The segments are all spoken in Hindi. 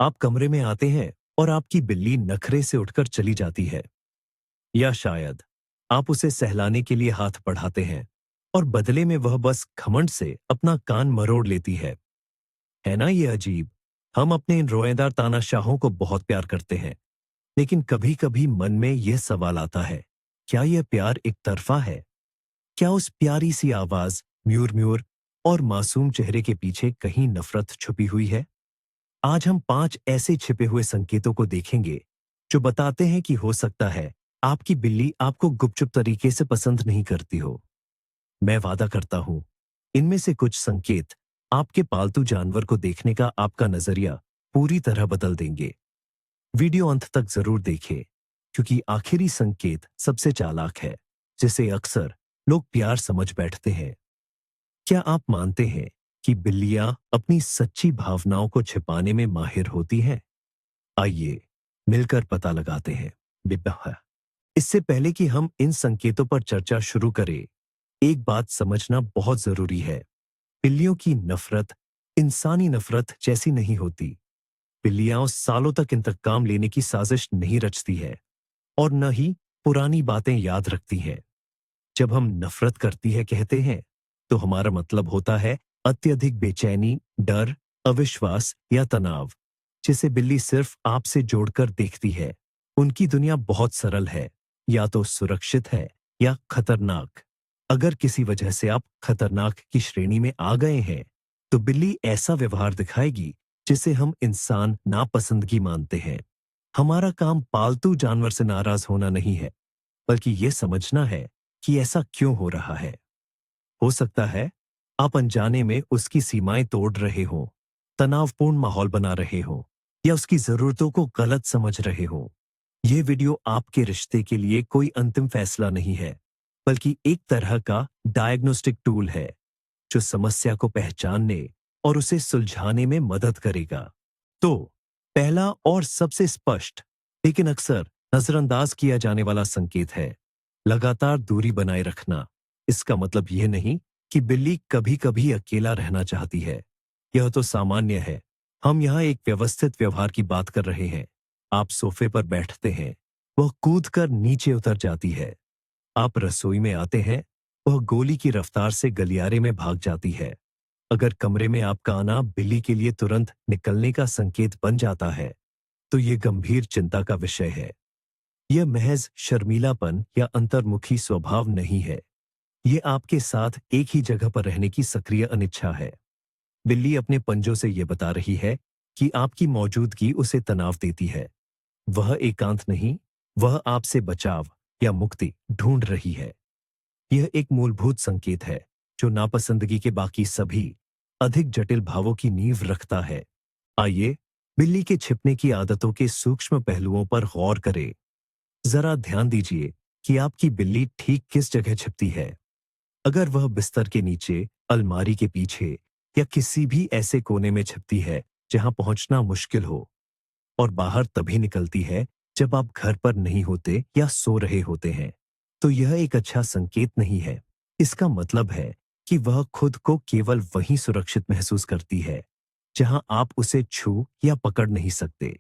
आप कमरे में आते हैं और आपकी बिल्ली नखरे से उठकर चली जाती है, या शायद आप उसे सहलाने के लिए हाथ बढ़ाते हैं और बदले में वह बस घमंड से अपना कान मरोड़ लेती है ना ये अजीब। हम अपने इन रोएदार तानाशाहों को बहुत प्यार करते हैं, लेकिन कभी कभी मन में यह सवाल आता है, क्या यह प्यार एक तरफा है? क्या उस प्यारी सी आवाज, म्यूर म्यूर और मासूम चेहरे के पीछे कहीं नफरत छुपी हुई है? आज हम 5 ऐसे छिपे हुए संकेतों को देखेंगे जो बताते हैं कि हो सकता है आपकी बिल्ली आपको गुपचुप तरीके से पसंद नहीं करती हो। मैं वादा करता हूं, इनमें से कुछ संकेत आपके पालतू जानवर को देखने का आपका नजरिया पूरी तरह बदल देंगे। वीडियो अंत तक जरूर देखें, क्योंकि आखिरी संकेत सबसे चालाक है, जिसे अक्सर लोग प्यार समझ बैठते हैं। क्या आप मानते हैं कि बिल्लियां अपनी सच्ची भावनाओं को छिपाने में माहिर होती हैं? आइए मिलकर पता लगाते हैं। बिब्बा। इससे पहले कि हम इन संकेतों पर चर्चा शुरू करें, एक बात समझना बहुत जरूरी है। बिल्लियों की नफरत इंसानी नफरत जैसी नहीं होती। बिल्लियां सालों तक इंतकाम लेने की साजिश नहीं रचती है और न ही पुरानी बातें याद रखती हैं। जब हम नफरत करती है कहते हैं, तो हमारा मतलब होता है अत्यधिक बेचैनी, डर, अविश्वास या तनाव, जिसे बिल्ली सिर्फ आपसे जोड़कर देखती है। उनकी दुनिया बहुत सरल है, या तो सुरक्षित है या खतरनाक। अगर किसी वजह से आप खतरनाक की श्रेणी में आ गए हैं, तो बिल्ली ऐसा व्यवहार दिखाएगी जिसे हम इंसान नापसंदगी मानते हैं। हमारा काम पालतू जानवर से नाराज होना नहीं है, बल्कि यह समझना है कि ऐसा क्यों हो रहा है। हो सकता है आप अनजाने में उसकी सीमाएं तोड़ रहे हो, तनावपूर्ण माहौल बना रहे हो, या उसकी जरूरतों को गलत समझ रहे हो। यह वीडियो आपके रिश्ते के लिए कोई अंतिम फैसला नहीं है, बल्कि एक तरह का डायग्नोस्टिक टूल है जो समस्या को पहचानने और उसे सुलझाने में मदद करेगा। तो पहला और सबसे स्पष्ट, लेकिन अक्सर नजरअंदाज किया जाने वाला संकेत है लगातार दूरी बनाए रखना। इसका मतलब यह नहीं कि बिल्ली कभी कभी अकेला रहना चाहती है। यह तो सामान्य है। हम यहाँ एक व्यवस्थित व्यवहार की बात कर रहे हैं। आप सोफे पर बैठते हैं, वह कूदकर नीचे उतर जाती है। आप रसोई में आते हैं, वह गोली की रफ्तार से गलियारे में भाग जाती है। अगर कमरे में आपका आना बिल्ली के लिए तुरंत निकलने का संकेत बन जाता है, तो यह गंभीर चिंता का विषय है। यह महज शर्मीलापन या अंतर्मुखी स्वभाव नहीं है। यह आपके साथ एक ही जगह पर रहने की सक्रिय अनिच्छा है। बिल्ली अपने पंजों से यह बता रही है कि आपकी मौजूदगी उसे तनाव देती है। वह एकांत नहीं, वह आपसे बचाव या मुक्ति ढूंढ रही है। यह एक मूलभूत संकेत है जो नापसंदगी के बाकी सभी अधिक जटिल भावों की नींव रखता है। आइए बिल्ली के छिपने की आदतों के सूक्ष्म पहलुओं पर गौर करें। जरा ध्यान दीजिए कि आपकी बिल्ली ठीक किस जगह छिपती है। अगर वह बिस्तर के नीचे, अलमारी के पीछे या किसी भी ऐसे कोने में छिपती है जहां पहुंचना मुश्किल हो, और बाहर तभी निकलती है जब आप घर पर नहीं होते या सो रहे होते हैं, तो यह एक अच्छा संकेत नहीं है। इसका मतलब है कि वह खुद को केवल वहीं सुरक्षित महसूस करती है जहां आप उसे छू या पकड़ नहीं सकते।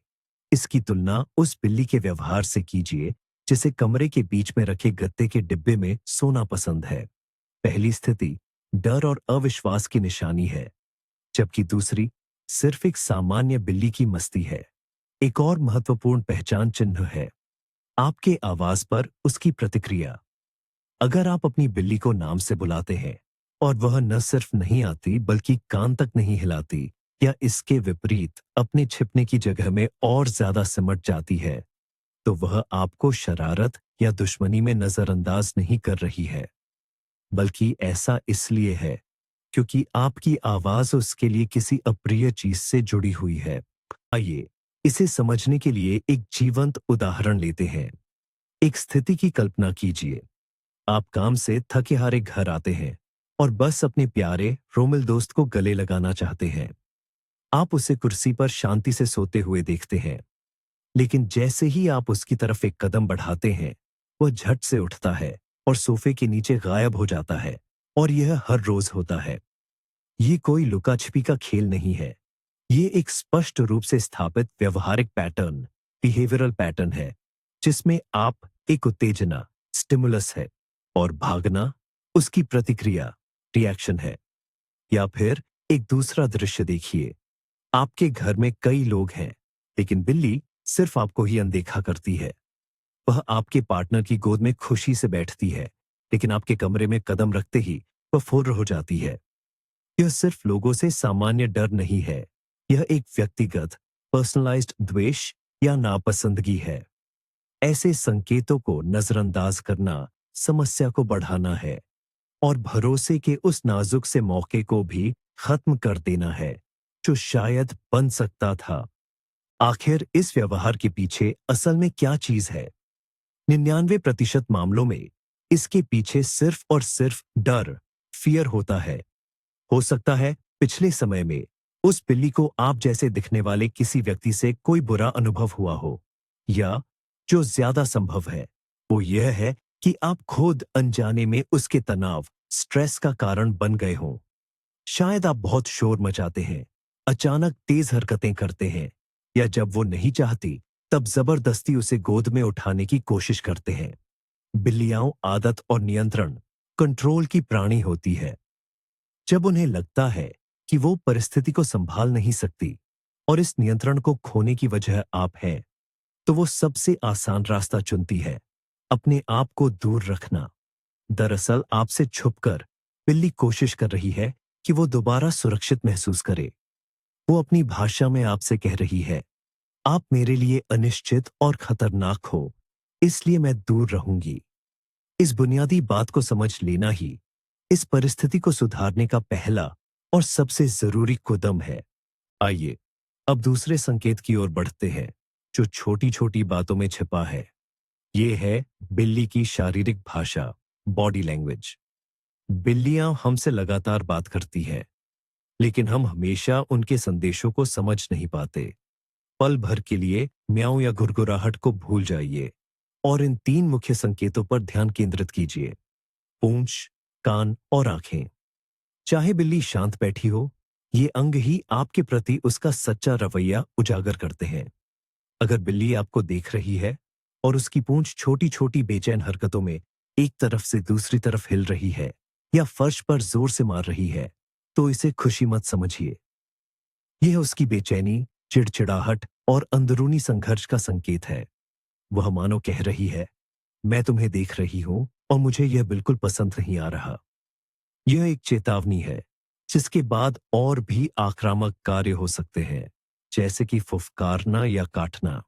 इसकी तुलना उस बिल्ली के व्यवहार से कीजिए जिसे कमरे के बीच में रखे गत्ते के डिब्बे में सोना पसंद है। पहली स्थिति डर और अविश्वास की निशानी है, जबकि दूसरी सिर्फ एक सामान्य बिल्ली की मस्ती है। एक और महत्वपूर्ण पहचान चिन्ह है आपके आवाज पर उसकी प्रतिक्रिया। अगर आप अपनी बिल्ली को नाम से बुलाते हैं और वह न सिर्फ नहीं आती बल्कि कान तक नहीं हिलाती, या इसके विपरीत अपने छिपने की जगह में और ज्यादा सिमट जाती है, तो वह आपको शरारत या दुश्मनी में नजरअंदाज नहीं कर रही है, बल्कि ऐसा इसलिए है क्योंकि आपकी आवाज उसके लिए किसी अप्रिय चीज से जुड़ी हुई है। आइए इसे समझने के लिए एक जीवंत उदाहरण लेते हैं। एक स्थिति की कल्पना कीजिए। आप काम से थके हारे घर आते हैं और बस अपने प्यारे रोमिल दोस्त को गले लगाना चाहते हैं। आप उसे कुर्सी पर शांति से सोते हुए देखते हैं, लेकिन जैसे ही आप उसकी तरफ एक कदम बढ़ाते हैं, वह झट से उठता है और सोफे के नीचे गायब हो जाता है। और यह हर रोज होता है। ये कोई लुका छिपी का खेल नहीं है। ये एक स्पष्ट रूप से स्थापित व्यवहारिक पैटर्न, बिहेवियरल पैटर्न है, जिसमें आप एक उत्तेजना, स्टिमुलस है, और भागना उसकी प्रतिक्रिया, रिएक्शन है। या फिर एक दूसरा दृश्य देखिए। आपके घर में कई लोग हैं, लेकिन बिल्ली सिर्फ आपको ही अनदेखा करती है। वह आपके पार्टनर की गोद में खुशी से बैठती है, लेकिन आपके कमरे में कदम रखते ही वह फुर्र हो जाती है। यह सिर्फ लोगों से सामान्य डर नहीं है, यह एक व्यक्तिगत, पर्सनलाइज्ड द्वेष या नापसंदगी है। ऐसे संकेतों को नजरअंदाज करना समस्या को बढ़ाना है और भरोसे के उस नाजुक से मौके को भी खत्म कर देना है, जो शायद बन सकता था। आखिर इस व्यवहार के पीछे असल में क्या चीज है? 99% मामलों में इसके पीछे सिर्फ और सिर्फ डर, फियर होता है। हो सकता है पिछले समय में उस बिल्ली को आप जैसे दिखने वाले किसी व्यक्ति से कोई बुरा अनुभव हुआ हो, या जो ज्यादा संभव है वो यह है कि आप खुद अनजाने में उसके तनाव, स्ट्रेस का कारण बन गए हों। शायद आप बहुत शोर मचाते हैं, अचानक तेज हरकतें करते हैं, या जब वो नहीं चाहती तब जबरदस्ती उसे गोद में उठाने की कोशिश करते हैं। बिल्लियां आदत और नियंत्रण, कंट्रोल की प्राणी होती है। जब उन्हें लगता है कि वो परिस्थिति को संभाल नहीं सकती और इस नियंत्रण को खोने की वजह आप हैं, तो वो सबसे आसान रास्ता चुनती है, अपने आप को दूर रखना। दरअसल आपसे छुपकर बिल्ली कोशिश कर रही है कि वो दोबारा सुरक्षित महसूस करे। वो अपनी भाषा में आपसे कह रही है, आप मेरे लिए अनिश्चित और खतरनाक हो, इसलिए मैं दूर रहूंगी। इस बुनियादी बात को समझ लेना ही इस परिस्थिति को सुधारने का पहला और सबसे जरूरी कदम है। आइए अब दूसरे संकेत की ओर बढ़ते हैं, जो छोटी छोटी बातों में छिपा है। ये है बिल्ली की शारीरिक भाषा, बॉडी लैंग्वेज। बिल्लियां हमसे लगातार बात करती हैं, लेकिन हम हमेशा उनके संदेशों को समझ नहीं पाते। पल भर के लिए म्याऊं या गुरगुराहट को भूल जाइए और इन 3 मुख्य संकेतों पर ध्यान केंद्रित कीजिए: पूंछ, कान और आंखें। चाहे बिल्ली शांत बैठी हो, ये अंग ही आपके प्रति उसका सच्चा रवैया उजागर करते हैं। अगर बिल्ली आपको देख रही है और उसकी पूंछ छोटी छोटी बेचैन हरकतों में एक तरफ से दूसरी तरफ हिल रही है या फर्श पर जोर से मार रही है, तो इसे खुशी मत समझिए। यह उसकी बेचैनी, चिड़चिड़ाहट और अंदरूनी संघर्ष का संकेत है। वह मानो कह रही है, मैं तुम्हें देख रही हूं और मुझे यह बिल्कुल पसंद नहीं आ रहा। यह एक चेतावनी है, जिसके बाद और भी आक्रामक कार्य हो सकते हैं, जैसे कि फुफकारना या काटना।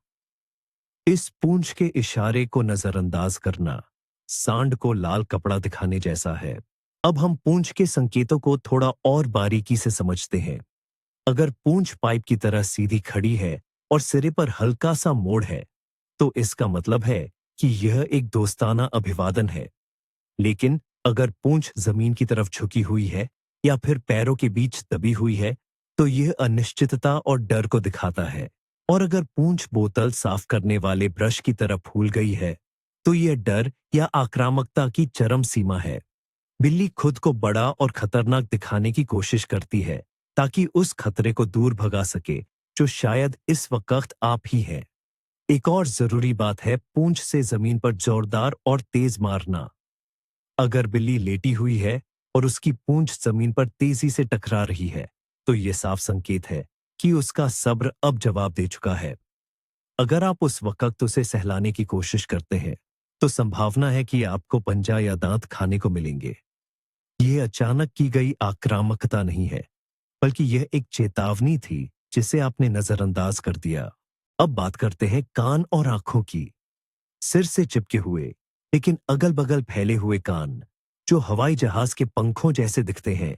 इस पूंछ के इशारे को नजरअंदाज करना सांड को लाल कपड़ा दिखाने जैसा है। अब हम पूंछ के संकेतों को थोड़ा और बारीकी से समझते हैं। अगर पूंछ पाइप की तरह सीधी खड़ी है और सिरे पर हल्का सा मोड़ है, तो इसका मतलब है कि यह एक दोस्ताना अभिवादन है। लेकिन अगर पूंछ जमीन की तरफ झुकी हुई है या फिर पैरों के बीच दबी हुई है, तो यह अनिश्चितता और डर को दिखाता है। और अगर पूंछ बोतल साफ करने वाले ब्रश की तरफ फूल गई है, तो यह डर या आक्रामकता की चरम सीमा है। बिल्ली खुद को बड़ा और खतरनाक दिखाने की कोशिश करती है, ताकि उस खतरे को दूर भगा सके जो शायद इस वक्त आप ही हैं। एक और जरूरी बात है पूंछ से जमीन पर जोरदार और तेज मारना। अगर बिल्ली लेटी हुई है और उसकी पूंछ जमीन पर तेजी से टकरा रही है, तो यह साफ संकेत है कि उसका सब्र अब जवाब दे चुका है। अगर आप उस वक्त उसे सहलाने की कोशिश करते हैं, तो संभावना है कि आपको पंजा या दांत खाने को मिलेंगे। यह अचानक की गई आक्रामकता नहीं है, बल्कि यह एक चेतावनी थी जिसे आपने नजरअंदाज कर दिया। अब बात करते हैं कान और आंखों की। सिर से चिपके हुए लेकिन अगल बगल फैले हुए कान, जो हवाई जहाज के पंखों जैसे दिखते हैं,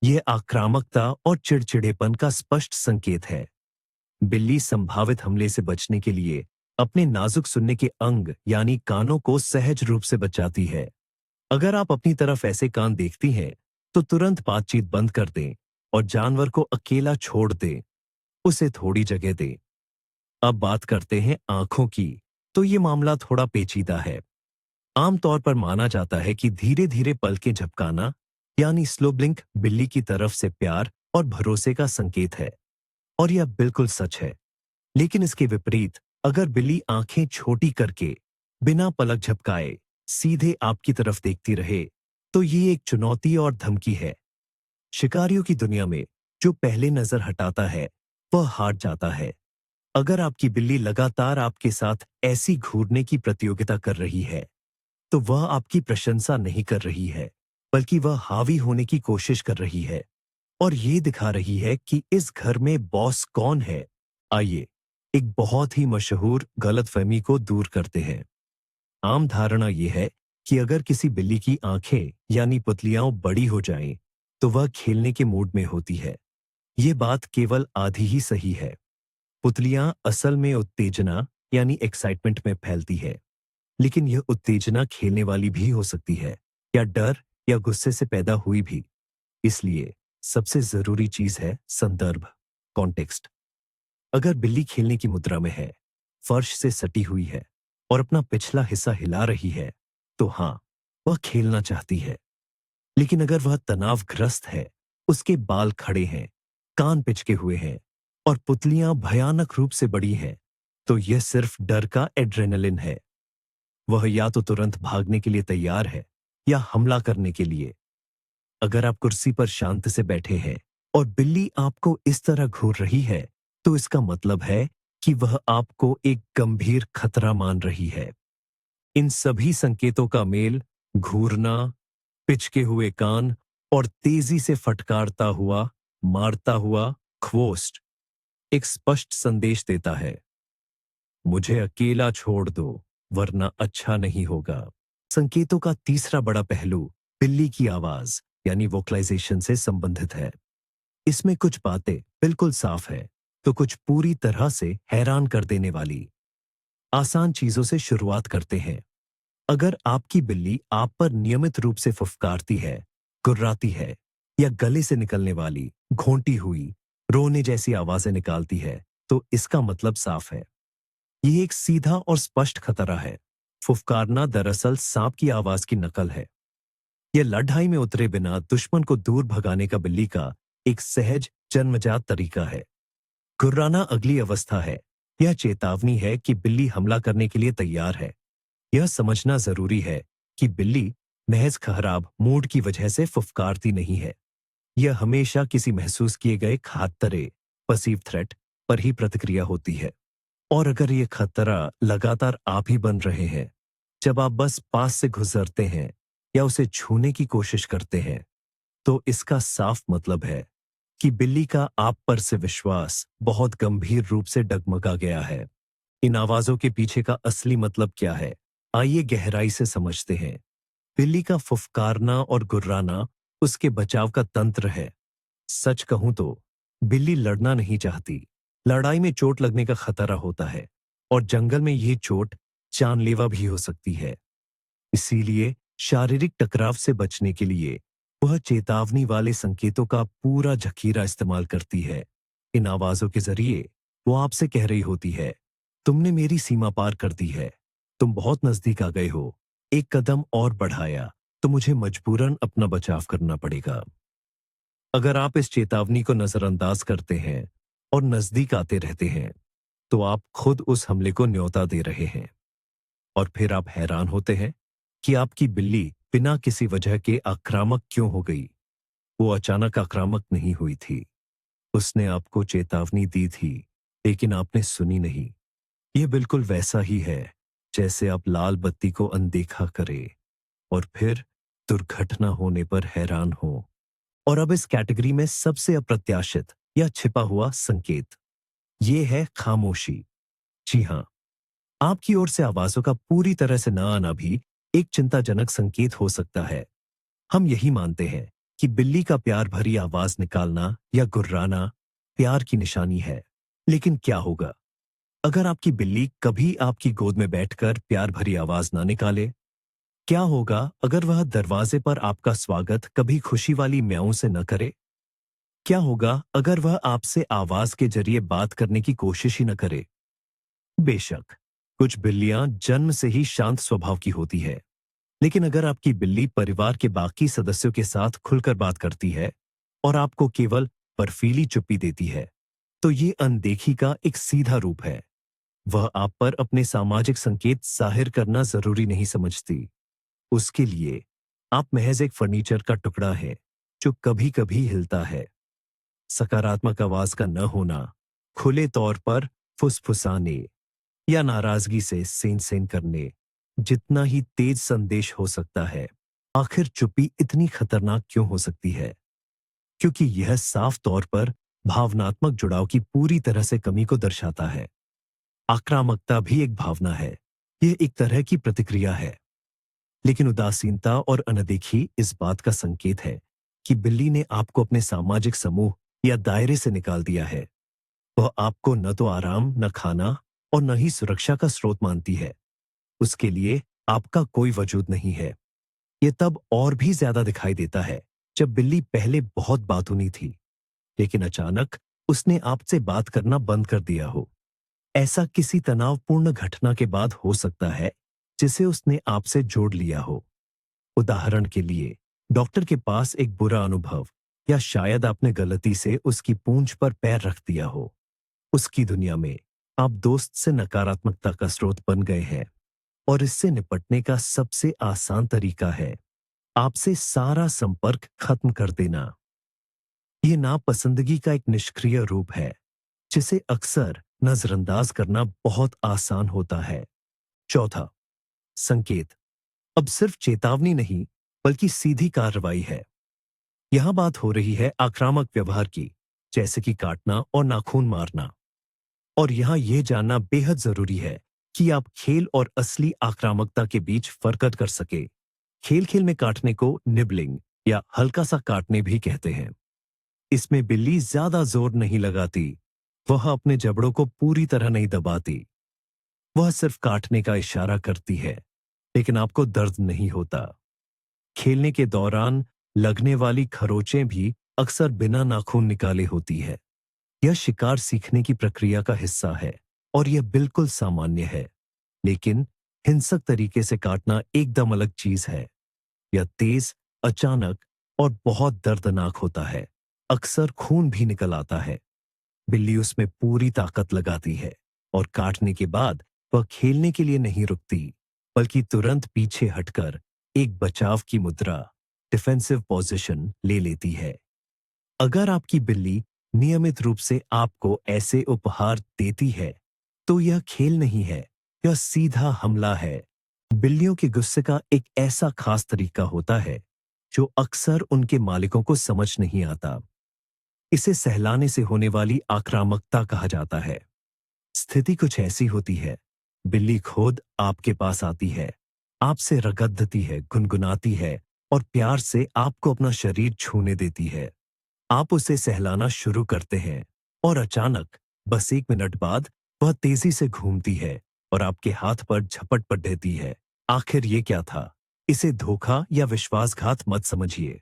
यह आक्रामकता और चिड़चिड़ेपन का स्पष्ट संकेत है। बिल्ली संभावित हमले से बचने के लिए अपने नाजुक सुनने के अंग यानी कानों को सहज रूप से बचाती है। अगर आप अपनी तरफ ऐसे कान देखती हैं, तो तुरंत बातचीत बंद कर दें और जानवर को अकेला छोड़ दें। उसे थोड़ी जगह दें। अब बात करते हैं आंखों की, तो ये मामला थोड़ा पेचीदा है। आमतौर पर माना जाता है कि धीरे धीरे पलकें झपकाना यानी स्लो ब्लिंक बिल्ली की तरफ से प्यार और भरोसे का संकेत है। और यह बिल्कुल सच है। लेकिन इसके विपरीत, अगर बिल्ली आंखें छोटी करके, बिना पलक झपकाए, सीधे आपकी तरफ देखती रहे, तो ये एक चुनौती और धमकी है। शिकारियों की दुनिया में जो पहले नजर हटाता है, वह हार जाता है। अगर आपकी बिल्ली लगातार आपके साथ ऐसी घूरने की प्रतियोगिता कर रही है, तो वह आपकी प्रशंसा नहीं कर रही है, बल्कि वह हावी होने की कोशिश कर रही है और ये दिखा रही है कि इस घर में बॉस कौन है। आइए एक बहुत ही मशहूर गलतफहमी को दूर करते हैं। आम धारणा यह है कि अगर किसी बिल्ली की आंखें यानी पुतलियां बड़ी हो जाएं, तो वह खेलने के मूड में होती है। ये बात केवल आधी ही सही है। पुतलियां असल में उत्तेजना यानी एक्साइटमेंट में फैलती है, लेकिन यह उत्तेजना खेलने वाली भी हो सकती है, या डर या गुस्से से पैदा हुई भी। इसलिए सबसे जरूरी चीज है संदर्भ, कॉन्टेक्स्ट। अगर बिल्ली खेलने की मुद्रा में है, फर्श से सटी हुई है और अपना पिछला हिस्सा हिला रही है, तो हाँ, वह खेलना चाहती है। लेकिन अगर वह तनावग्रस्त है, उसके बाल खड़े हैं, कान पिचके हुए हैं और पुतलियां भयानक रूप से बड़ी हैं, तो यह सिर्फ डर का एड्रेनलिन है। वह या तो तुरंत भागने के लिए तैयार है या हमला करने के लिए। अगर आप कुर्सी पर शांत से बैठे हैं और बिल्ली आपको इस तरह घूर रही है, तो इसका मतलब है कि वह आपको एक गंभीर खतरा मान रही है। इन सभी संकेतों का मेल, घूरना, पिचके हुए कान और तेजी से फटकारता हुआ, मारता हुआ ख्वोस्ट, एक स्पष्ट संदेश देता है, मुझे अकेला छोड़ दो, वरना अच्छा नहीं होगा। संकेतों का तीसरा बड़ा पहलू बिल्ली की आवाज यानी वोकलाइजेशन से संबंधित है। इसमें कुछ बातें बिल्कुल साफ है, तो कुछ पूरी तरह से हैरान कर देने वाली। आसान चीजों से शुरुआत करते हैं। अगर आपकी बिल्ली आप पर नियमित रूप से फुफकारती है, गुर्राती है या गले से निकलने वाली घोंटी हुई, रोने जैसी आवाजें निकालती है, तो इसका मतलब साफ है। यह एक सीधा और स्पष्ट खतरा है। फुफकारना दरअसल सांप की आवाज की नकल है। यह लड़ाई में उतरे बिना दुश्मन को दूर भगाने का बिल्ली का एक सहज जन्मजात तरीका है। गुर्राना अगली अवस्था है। यह चेतावनी है कि बिल्ली हमला करने के लिए तैयार है। यह समझना जरूरी है कि बिल्ली महज खराब मूड की वजह से फुफकारती नहीं है। यह हमेशा किसी महसूस किए गए खातरे, परसीव थ्रेट पर ही प्रतिक्रिया होती है। और अगर ये खतरा लगातार आप ही बन रहे हैं, जब आप बस पास से गुजरते हैं या उसे छूने की कोशिश करते हैं, तो इसका साफ मतलब है कि बिल्ली का आप पर से विश्वास बहुत गंभीर रूप से डगमगा गया है। इन आवाजों के पीछे का असली मतलब क्या है, आइए गहराई से समझते हैं। बिल्ली का फुफकारना और गुर्राना उसके बचाव का तंत्र है। सच कहूं तो बिल्ली लड़ना नहीं चाहती। लड़ाई में चोट लगने का खतरा होता है और जंगल में यह चोट जानलेवा भी हो सकती है। इसीलिए शारीरिक टकराव से बचने के लिए वह चेतावनी वाले संकेतों का पूरा जखीरा इस्तेमाल करती है। इन आवाजों के जरिए वो आपसे कह रही होती है, तुमने मेरी सीमा पार कर दी है, तुम बहुत नजदीक आ गए हो, एक कदम और बढ़ाया तो मुझे मजबूरन अपना बचाव करना पड़ेगा। अगर आप इस चेतावनी को नजरअंदाज करते हैं और नजदीक आते रहते हैं, तो आप खुद उस हमले को न्योता दे रहे हैं। और फिर आप हैरान होते हैं कि आपकी बिल्ली बिना किसी वजह के आक्रामक क्यों हो गई। वो अचानक आक्रामक नहीं हुई थी। उसने आपको चेतावनी दी थी, लेकिन आपने सुनी नहीं। यह बिल्कुल वैसा ही है जैसे आप लाल बत्ती को अनदेखा करें और फिर दुर्घटना होने पर हैरान हो। और अब इस कैटेगरी में सबसे अप्रत्याशित या छिपा हुआ संकेत, ये है खामोशी। जी हाँ, आपकी ओर से आवाजों का पूरी तरह से न आना भी एक चिंताजनक संकेत हो सकता है। हम यही मानते हैं कि बिल्ली का प्यार भरी आवाज निकालना या गुर्राना प्यार की निशानी है। लेकिन क्या होगा अगर आपकी बिल्ली कभी आपकी गोद में बैठकर प्यार भरी आवाज ना निकाले? क्या होगा अगर वह दरवाजे पर आपका स्वागत कभी खुशी वाली म्याऊं से न करे? क्या होगा अगर वह आपसे आवाज के जरिए बात करने की कोशिश ही न करे? बेशक, कुछ बिल्लियां जन्म से ही शांत स्वभाव की होती है, लेकिन अगर आपकी बिल्ली परिवार के बाकी सदस्यों के साथ खुलकर बात करती है और आपको केवल बर्फीली चुप्पी देती है, तो ये अनदेखी का एक सीधा रूप है। वह आप पर अपने सामाजिक संकेत जाहिर करना जरूरी नहीं समझती। उसके लिए आप महज एक फर्नीचर का टुकड़ा है जो कभी कभी हिलता है। सकारात्मक आवाज का न होना, खुले तौर पर फुसफुसाने या नाराजगी से सेन सेन करने जितना ही तेज संदेश हो सकता है। आखिर चुप्पी इतनी खतरनाक क्यों हो सकती है? क्योंकि यह साफ तौर पर भावनात्मक जुड़ाव की पूरी तरह से कमी को दर्शाता है। आक्रामकता भी एक भावना है। यह एक तरह की प्रतिक्रिया है। लेकिन उदासीनता और अनदेखी इस बात का संकेत है कि बिल्ली ने आपको अपने सामाजिक समूह या दायरे से निकाल दिया है। वह आपको न तो आराम, न खाना और न ही सुरक्षा का स्रोत मानती है। उसके लिए आपका कोई वजूद नहीं है। यह तब और भी ज्यादा दिखाई देता है जब बिल्ली पहले बहुत बातूनी थी, लेकिन अचानक उसने आपसे बात करना बंद कर दिया हो। ऐसा किसी तनावपूर्ण घटना के बाद हो सकता है जिसे उसने आपसे जोड़ लिया हो। उदाहरण के लिए, डॉक्टर के पास एक बुरा अनुभव, या शायद आपने गलती से उसकी पूंछ पर पैर रख दिया हो। उसकी दुनिया में आप दोस्त से नकारात्मकता का स्रोत बन गए हैं, और इससे निपटने का सबसे आसान तरीका है आपसे सारा संपर्क खत्म कर देना। यह नापसंदगी का एक निष्क्रिय रूप है जिसे अक्सर नजरअंदाज करना बहुत आसान होता है। चौथा, संकेत अब सिर्फ चेतावनी नहीं बल्कि सीधी कार्रवाई है। यहां बात हो रही है आक्रामक व्यवहार की, जैसे कि काटना और नाखून मारना। और यहां यह जानना बेहद जरूरी है कि आप खेल और असली आक्रामकता के बीच फर्क कर सके। खेल खेल में काटने को निबलिंग या हल्का सा काटने भी कहते हैं। इसमें बिल्ली ज्यादा जोर नहीं लगाती। वह अपने जबड़ों को पूरी तरह नहीं दबाती। वह सिर्फ काटने का इशारा करती है, लेकिन आपको दर्द नहीं होता। खेलने के दौरान लगने वाली खरोंचें भी अक्सर बिना नाखून निकाले होती है। यह शिकार सीखने की प्रक्रिया का हिस्सा है और यह बिल्कुल सामान्य है। लेकिन हिंसक तरीके से काटना एकदम अलग चीज है। यह तेज, अचानक और बहुत दर्दनाक होता है। अक्सर खून भी निकल आता है। बिल्ली उसमें पूरी ताकत लगाती है और काटने के बाद वह खेलने के लिए नहीं रुकती, बल्कि तुरंत पीछे हटकर एक बचाव की मुद्रा, डिफेंसिव पोजीशन ले लेती है। अगर आपकी बिल्ली नियमित रूप से आपको ऐसे उपहार देती है, तो यह खेल नहीं है, यह सीधा हमला है। बिल्लियों के गुस्से का एक ऐसा खास तरीका होता है जो अक्सर उनके मालिकों को समझ नहीं आता। इसे सहलाने से होने वाली आक्रामकता कहा जाता है। स्थिति कुछ ऐसी होती है, बिल्ली खुद आपके पास आती है, आपसे रगड़ती है, गुनगुनाती है और प्यार से आपको अपना शरीर छूने देती है। आप उसे सहलाना शुरू करते हैं और अचानक बस 1 मिनट बाद वह तेजी से घूमती है और आपके हाथ पर झपट पड़ देती है। आखिर ये क्या था? इसे धोखा या विश्वासघात मत समझिए।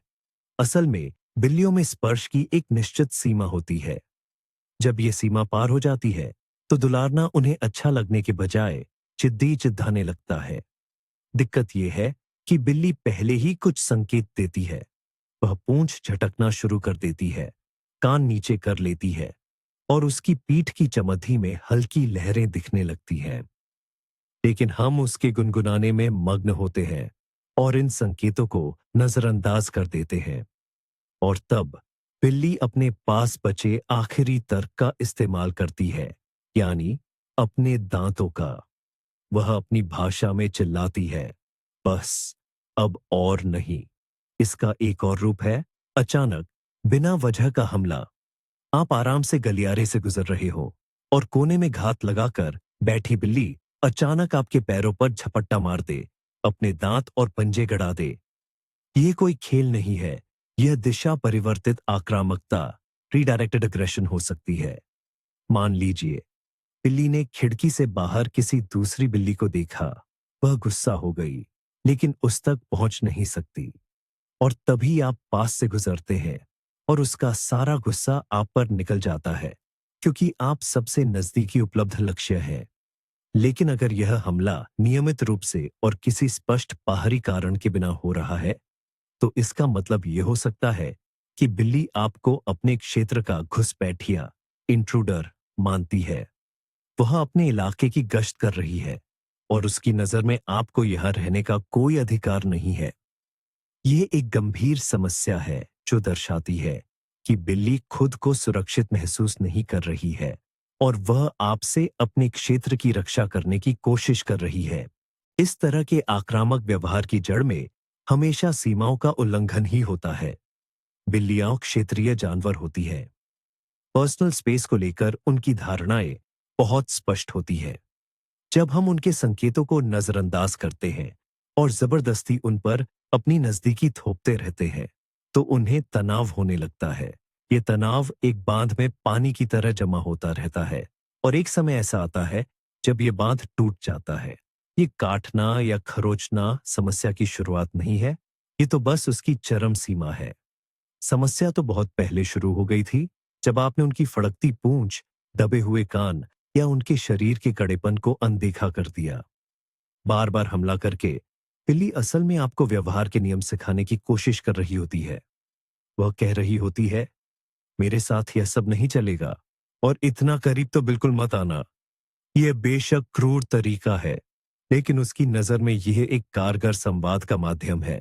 असल में बिल्लियों में स्पर्श की एक निश्चित सीमा होती है। जब ये सीमा पार हो जाती है तो दुलारना उन्हें अच्छा लगने के बजाय जिद्दी चिढ़ाने लगता है। दिक्कत यह है कि बिल्ली पहले ही कुछ संकेत देती है। वह पूंछ झटकना शुरू कर देती है, कान नीचे कर लेती है और उसकी पीठ की चमड़ी में हल्की लहरें दिखने लगती हैं। लेकिन हम उसके गुनगुनाने में मग्न होते हैं और इन संकेतों को नजरअंदाज कर देते हैं। और तब बिल्ली अपने पास बचे आखिरी तर्क का इस्तेमाल करती है, यानी अपने दांतों का। वह अपनी भाषा में चिल्लाती है, बस, अब और नहीं। इसका एक और रूप है अचानक, बिना वजह का हमला। आप आराम से गलियारे से गुजर रहे हो और कोने में घात लगाकर बैठी बिल्ली अचानक आपके पैरों पर झपट्टा मार दे, अपने दांत और पंजे गड़ा दे। ये कोई खेल नहीं है, यह दिशा परिवर्तित आक्रामकता, रीडायरेक्टेड अग्रेशन हो सकती है। मान लीजिए बिल्ली ने खिड़की से बाहर किसी दूसरी बिल्ली को देखा। वह गुस्सा हो गई, लेकिन उस तक पहुंच नहीं सकती। और तभी आप पास से गुजरते हैं और उसका सारा गुस्सा आप पर निकल जाता है, क्योंकि आप सबसे नजदीकी उपलब्ध लक्ष्य हैं। लेकिन अगर यह हमला नियमित रूप से और किसी स्पष्ट बाहरी कारण के बिना हो रहा है, तो इसका मतलब यह हो सकता है कि बिल्ली आपको अपने क्षेत्र का घुसपैठिया, इंट्रूडर मानती है। वह अपने इलाके की गश्त कर रही है और उसकी नजर में आपको यहां रहने का कोई अधिकार नहीं है। ये एक गंभीर समस्या है जो दर्शाती है कि बिल्ली खुद को सुरक्षित महसूस नहीं कर रही है और वह आपसे अपने क्षेत्र की रक्षा करने की कोशिश कर रही है। इस तरह के आक्रामक व्यवहार की जड़ में हमेशा सीमाओं का उल्लंघन ही होता है। बिल्लियां क्षेत्रीय जानवर होती है। पर्सनल स्पेस को लेकर उनकी धारणाएं बहुत स्पष्ट होती है। जब हम उनके संकेतों को नजरअंदाज करते हैं और जबरदस्ती उन पर अपनी नजदीकी थोपते रहते हैं, तो उन्हें तनाव होने लगता है। ये तनाव एक बांध में पानी की तरह जमा होता रहता है और एक समय ऐसा आता है जब ये बांध टूट जाता है। ये काटना या खरोचना समस्या की शुरुआत नहीं है, ये तो बस उसकी चरम सीमा है। समस्या तो बहुत पहले शुरू हो गई थी, जब आपने उनकी फड़कती पूंछ, दबे हुए कान या उनके शरीर के कड़ेपन को अनदेखा कर दिया। बार बार हमला करके बिल्ली असल में आपको व्यवहार के नियम सिखाने की कोशिश कर रही होती है। वह कह रही होती है, मेरे साथ यह सब नहीं चलेगा और इतना करीब तो बिल्कुल मत आना। यह बेशक क्रूर तरीका है, लेकिन उसकी नजर में यह एक कारगर संवाद का माध्यम है,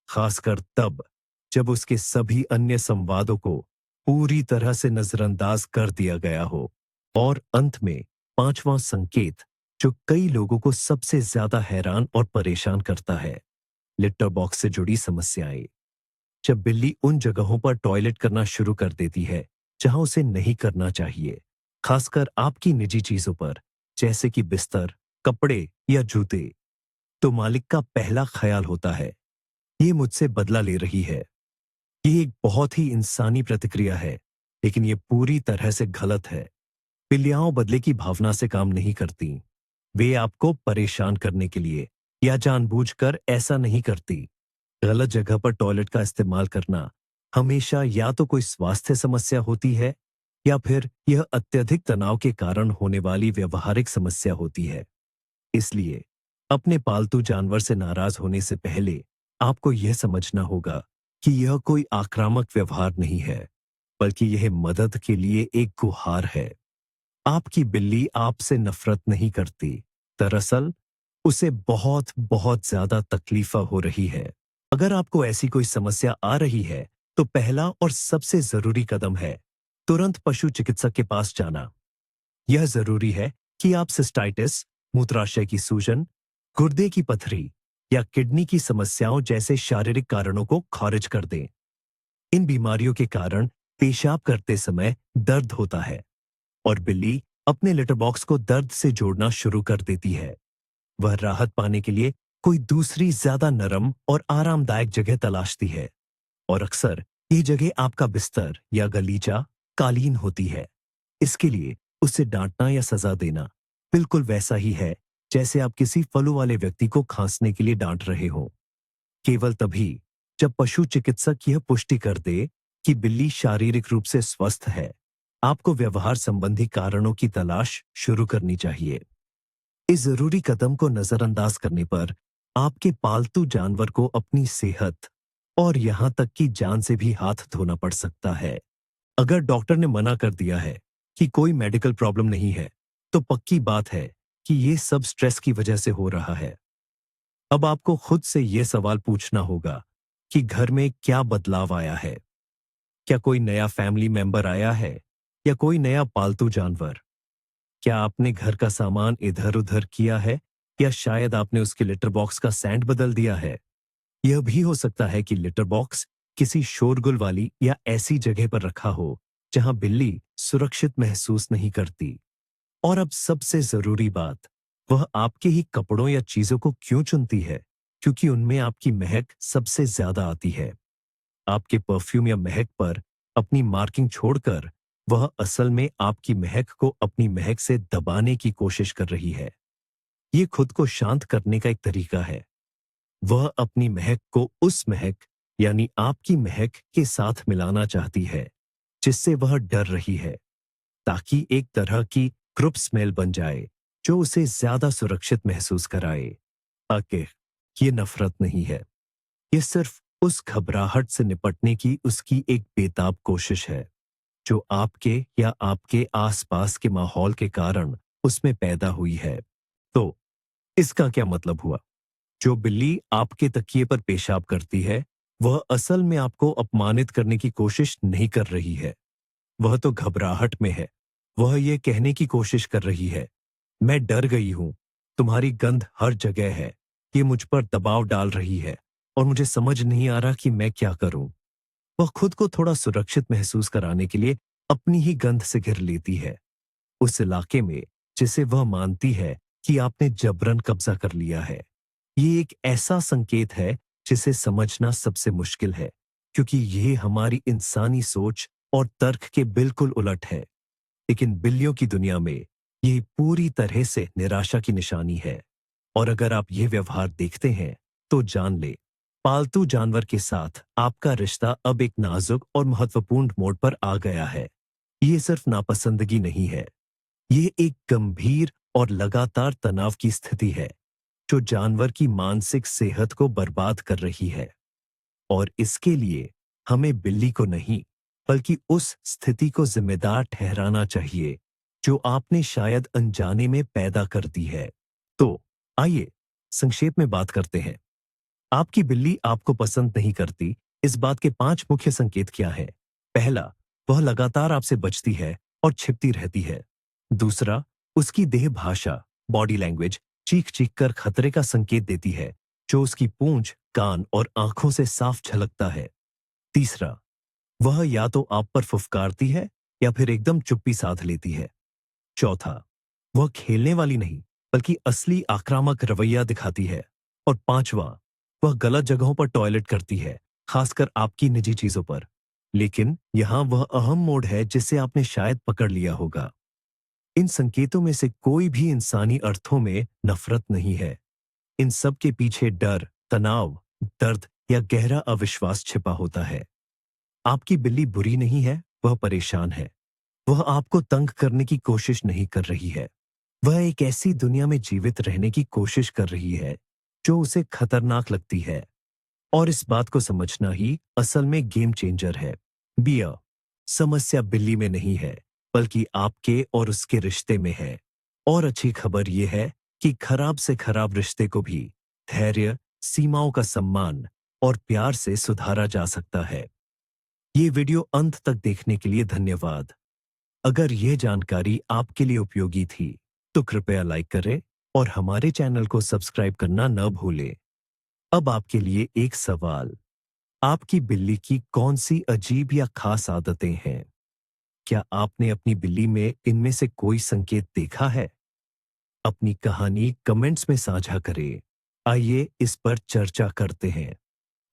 खासकर तब जब उसके सभी अन्य संवादों को पूरी तरह से नजरअंदाज कर दिया गया हो। और अंत में पांचवां संकेत, जो कई लोगों को सबसे ज्यादा हैरान और परेशान करता है, लिटर बॉक्स से जुड़ी समस्याएं। जब बिल्ली उन जगहों पर टॉयलेट करना शुरू कर देती है जहां उसे नहीं करना चाहिए, खासकर आपकी निजी चीजों पर, जैसे कि बिस्तर, कपड़े या जूते, तो मालिक का पहला ख्याल होता है, ये मुझसे बदला ले रही है। ये एक बहुत ही इंसानी प्रतिक्रिया है, लेकिन ये पूरी तरह से गलत है। बिल्लियां बदले की भावना से काम नहीं करती। वे आपको परेशान करने के लिए या जानबूझकर ऐसा नहीं करती। गलत जगह पर टॉयलेट का इस्तेमाल करना हमेशा या तो कोई स्वास्थ्य समस्या होती है या फिर यह अत्यधिक तनाव के कारण होने वाली व्यवहारिक समस्या होती है। इसलिए अपने पालतू जानवर से नाराज होने से पहले आपको यह समझना होगा कि यह कोई आक्रामक व्यवहार नहीं है, बल्कि यह मदद के लिए एक गुहार है। आपकी बिल्ली आपसे नफरत नहीं करती। दरअसल उसे बहुत बहुत ज्यादा तकलीफा हो रही है। अगर आपको ऐसी कोई समस्या आ रही है, तो पहला और सबसे जरूरी कदम है तुरंत पशु चिकित्सक के पास जाना। यह जरूरी है कि आप सिस्टाइटिस, मूत्राशय की सूजन, गुर्दे की पथरी या किडनी की समस्याओं जैसे शारीरिक कारणों को खारिज कर दें। इन बीमारियों के कारण पेशाब करते समय दर्द होता है और बिल्ली अपने लिटर बॉक्स को दर्द से जोड़ना शुरू कर देती है। वह राहत पाने के लिए कोई दूसरी ज्यादा नरम और आरामदायक जगह तलाशती है और अक्सर ये जगह आपका बिस्तर या गलीचा, कालीन होती है। इसके लिए उसे डांटना या सजा देना बिल्कुल वैसा ही है जैसे आप किसी फलू वाले व्यक्ति को खांसने के लिए डांट रहे हो। केवल तभी जब पशु चिकित्सक यह पुष्टि कर दे कि बिल्ली शारीरिक रूप से स्वस्थ है, आपको व्यवहार संबंधी कारणों की तलाश शुरू करनी चाहिए। इस जरूरी कदम को नजरअंदाज करने पर आपके पालतू जानवर को अपनी सेहत और यहां तक कि जान से भी हाथ धोना पड़ सकता है। अगर डॉक्टर ने मना कर दिया है कि कोई मेडिकल प्रॉब्लम नहीं है, तो पक्की बात है कि ये सब स्ट्रेस की वजह से हो रहा है। अब आपको खुद से यह सवाल पूछना होगा कि घर में क्या बदलाव आया है। क्या कोई नया फैमिली मेंबर आया है या कोई नया पालतू जानवर? क्या आपने घर का सामान इधर उधर किया है या शायद आपने उसके लिटर बॉक्स का सैंड बदल दिया है? यह भी हो सकता है कि लिटर बॉक्स किसी शोरगुल वाली या ऐसी जगह पर रखा हो जहां बिल्ली सुरक्षित महसूस नहीं करती। और अब सबसे जरूरी बात, वह आपके ही कपड़ों या चीजों को क्यों चुनती है? क्योंकि उनमें आपकी महक सबसे ज्यादा आती है। आपके परफ्यूम या महक पर अपनी मार्किंग छोड़कर वह असल में आपकी महक को अपनी महक से दबाने की कोशिश कर रही है। ये खुद को शांत करने का एक तरीका है। वह अपनी महक को उस महक यानी आपकी महक के साथ मिलाना चाहती है जिससे वह डर रही है, ताकि एक तरह की ग्रुप स्मेल बन जाए जो उसे ज्यादा सुरक्षित महसूस कराए। आखिर ये नफरत नहीं है, ये सिर्फ उस घबराहट से निपटने की उसकी एक बेताब कोशिश है जो आपके या आपके आसपास के माहौल के कारण उसमें पैदा हुई है। तो इसका क्या मतलब हुआ? जो बिल्ली आपके तकिए पर पेशाब करती है, वह असल में आपको अपमानित करने की कोशिश नहीं कर रही है। वह तो घबराहट में है। वह ये कहने की कोशिश कर रही है, मैं डर गई हूं, तुम्हारी गंध हर जगह है, ये मुझ पर दबाव डाल रही है और मुझे समझ नहीं आ रहा कि मैं क्या करूं। वह खुद को थोड़ा सुरक्षित महसूस कराने के लिए अपनी ही गंध से घिर लेती है, उस इलाके में जिसे वह मानती है कि आपने जबरन कब्जा कर लिया है। ये एक ऐसा संकेत है जिसे समझना सबसे मुश्किल है, क्योंकि यह हमारी इंसानी सोच और तर्क के बिल्कुल उलट है। लेकिन बिल्लियों की दुनिया में यह पूरी तरह से निराशा की निशानी है। और अगर आप ये व्यवहार देखते हैं, तो जान ले, पालतू जानवर के साथ आपका रिश्ता अब एक नाजुक और महत्वपूर्ण मोड़ पर आ गया है। ये सिर्फ नापसंदगी नहीं है, ये एक गंभीर और लगातार तनाव की स्थिति है, जो जानवर की मानसिक सेहत को बर्बाद कर रही है। और इसके लिए हमें बिल्ली को नहीं, बल्कि उस स्थिति को जिम्मेदार ठहराना चाहिए जो आपने शायद अनजाने में पैदा कर दी है। तो आइए संक्षेप में बात करते हैं। आपकी बिल्ली आपको पसंद नहीं करती, इस बात के 5 मुख्य संकेत क्या हैं? पहला, वह लगातार आपसे बचती है और छिपती रहती है। दूसरा, उसकी देह भाषा, बॉडी लैंग्वेज चीख-चीख कर खतरे का संकेत देती है, जो उसकी पूंछ, कान और आंखों से साफ झलकता है। तीसरा, वह या तो आप पर फुफकारती है या फिर एकदम चुप्पी साध लेती है। चौथा, वह खेलने वाली नहीं, बल्कि असली आक्रामक रवैया दिखाती है। और पांचवा, वह गलत जगहों पर टॉयलेट करती है, खासकर आपकी निजी चीजों पर। लेकिन यहां वह अहम मोड़ है जिसे आपने शायद पकड़ लिया होगा। इन संकेतों में से कोई भी इंसानी अर्थों में नफरत नहीं है। इन सब के पीछे डर, तनाव, दर्द या गहरा अविश्वास छिपा होता है। आपकी बिल्ली बुरी नहीं है, वह परेशान है। वह आपको तंग करने की कोशिश नहीं कर रही है। वह एक ऐसी दुनिया में जीवित रहने की कोशिश कर रही है जो उसे खतरनाक लगती है। और इस बात को समझना ही असल में गेम चेंजर है। बिया, समस्या बिल्ली में नहीं है, बल्कि आपके और उसके रिश्ते में है। और अच्छी खबर यह है कि खराब से खराब रिश्ते को भी धैर्य, सीमाओं का सम्मान और प्यार से सुधारा जा सकता है। ये वीडियो अंत तक देखने के लिए धन्यवाद। अगर यह जानकारी आपके लिए उपयोगी थी, तो कृपया लाइक करें और हमारे चैनल को सब्सक्राइब करना न भूलें। अब आपके लिए एक सवाल, आपकी बिल्ली की कौन सी अजीब या खास आदतें हैं? क्या आपने अपनी बिल्ली में इनमें से कोई संकेत देखा है? अपनी कहानी कमेंट्स में साझा करें। आइए इस पर चर्चा करते हैं।